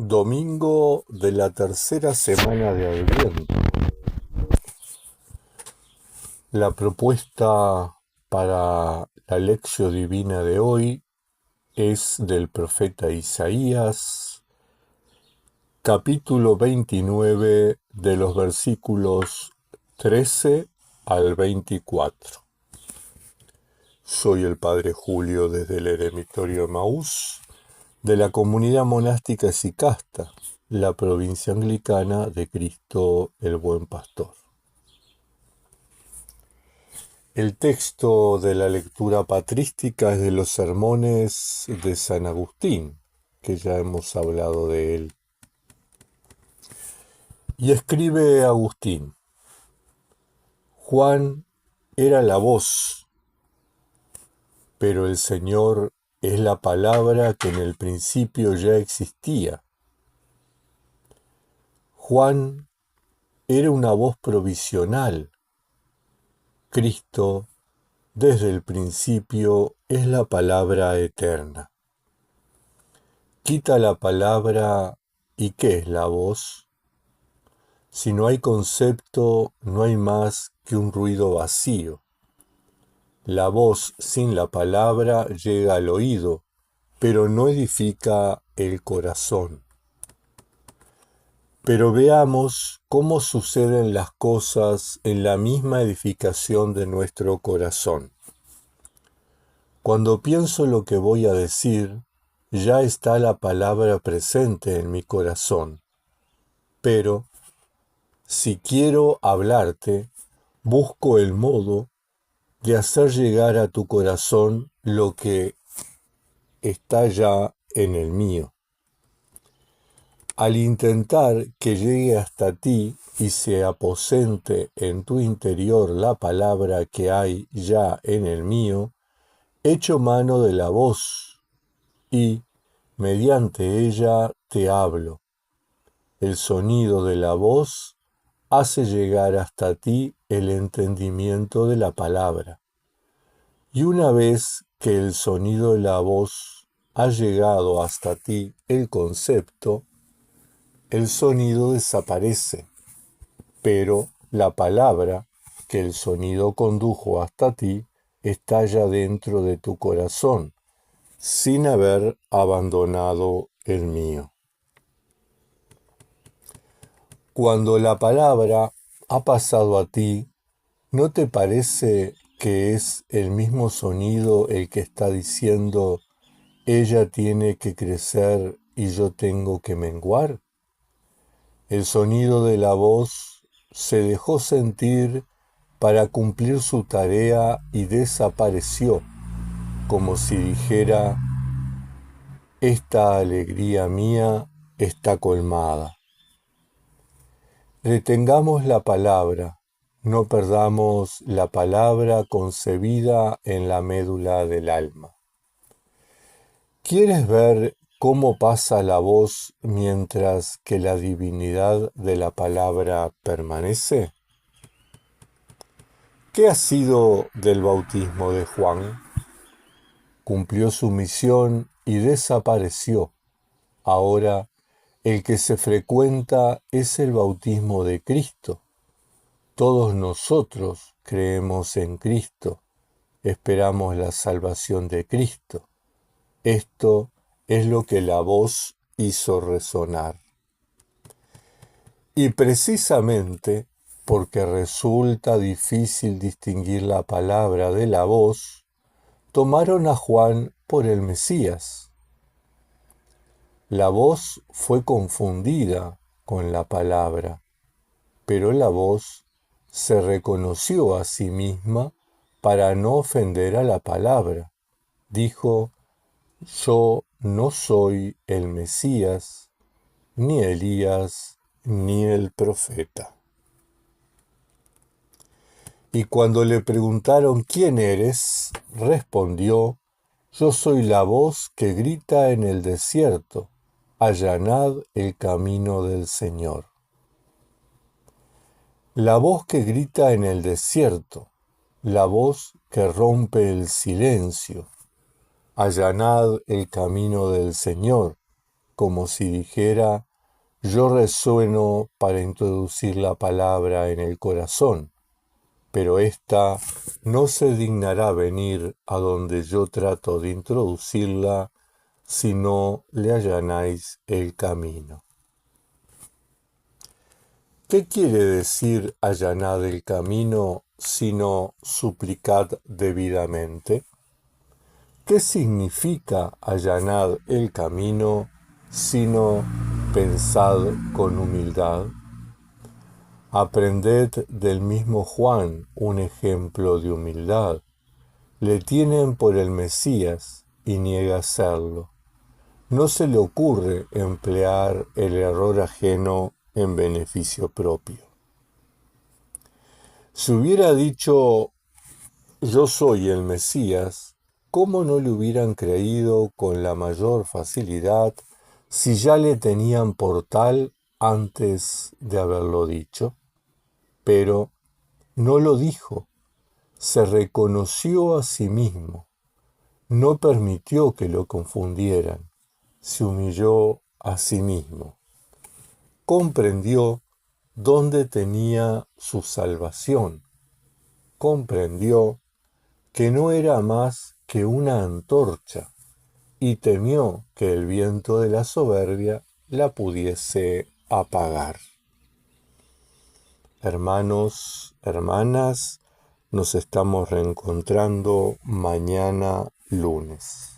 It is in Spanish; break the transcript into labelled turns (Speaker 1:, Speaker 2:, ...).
Speaker 1: Domingo de la tercera semana de Adviento. La propuesta para la lección divina de hoy es del profeta Isaías, capítulo 29, de los versículos 13 al 24. Soy el padre Julio desde el eremitorio Emaús, de la comunidad monástica Esicasta, la provincia anglicana de Cristo el Buen Pastor. El texto de la lectura patrística es de los sermones de San Agustín, que ya hemos hablado de él. Y escribe Agustín: Juan era la voz, pero el Señor es la palabra que en el principio ya existía. Juan era una voz provisional. Cristo, desde el principio, es la palabra eterna. Quita la palabra, ¿y qué es la voz? Si no hay concepto, no hay más que un ruido vacío. La voz sin la palabra llega al oído, pero no edifica el corazón. Pero veamos cómo suceden las cosas en la misma edificación de nuestro corazón. Cuando pienso lo que voy a decir, ya está la palabra presente en mi corazón. Pero, si quiero hablarte, busco el modo de hacer llegar a tu corazón lo que está ya en el mío. Al intentar que llegue hasta ti y se aposente en tu interior la palabra que hay ya en el mío, echo mano de la voz y, mediante ella, te hablo. El sonido de la voz hace llegar hasta ti el entendimiento de la palabra. Y una vez que el sonido de la voz ha llegado hasta ti el concepto, el sonido desaparece, pero la palabra que el sonido condujo hasta ti está ya dentro de tu corazón, sin haber abandonado el mío. Cuando la palabra ha pasado a ti, ¿no te parece que es el mismo sonido el que está diciendo, ella tiene que crecer y yo tengo que menguar? El sonido de la voz se dejó sentir para cumplir su tarea y desapareció, como si dijera, esta alegría mía está colmada. Retengamos la palabra, no perdamos la palabra concebida en la médula del alma. ¿Quieres ver cómo pasa la voz mientras que la divinidad de la palabra permanece? ¿Qué ha sido del bautismo de Juan? Cumplió su misión y desapareció. Ahora, el que se frecuenta es el bautismo de Cristo. Todos nosotros creemos en Cristo, esperamos la salvación de Cristo. Esto es lo que la voz hizo resonar. Y precisamente porque resulta difícil distinguir la palabra de la voz, tomaron a Juan por el Mesías. La voz fue confundida con la palabra, pero la voz se reconoció a sí misma para no ofender a la palabra. Dijo, yo no soy el Mesías, ni Elías, ni el profeta. Y cuando le preguntaron ¿quién eres?, respondió, yo soy la voz que grita en el desierto, allanad el camino del Señor. La voz que grita en el desierto, la voz que rompe el silencio, allanad el camino del Señor, como si dijera: yo resueno para introducir la palabra en el corazón, pero ésta no se dignará venir a donde yo trato de introducirla si no le allanáis el camino. ¿Qué quiere decir allanad el camino sino suplicad debidamente? ¿Qué significa allanad el camino sino pensad con humildad? Aprended del mismo Juan un ejemplo de humildad. Le tienen por el Mesías y niega serlo. No se le ocurre emplear el error ajeno en beneficio propio. Si hubiera dicho: yo soy el Mesías, ¿cómo no le hubieran creído con la mayor facilidad si ya le tenían por tal antes de haberlo dicho? Pero no lo dijo, se reconoció a sí mismo, no permitió que lo confundieran, se humilló a sí mismo, comprendió dónde tenía su salvación, comprendió que no era más que una antorcha y temió que el viento de la soberbia la pudiese apagar. Hermanos, hermanas, nos estamos reencontrando mañana lunes.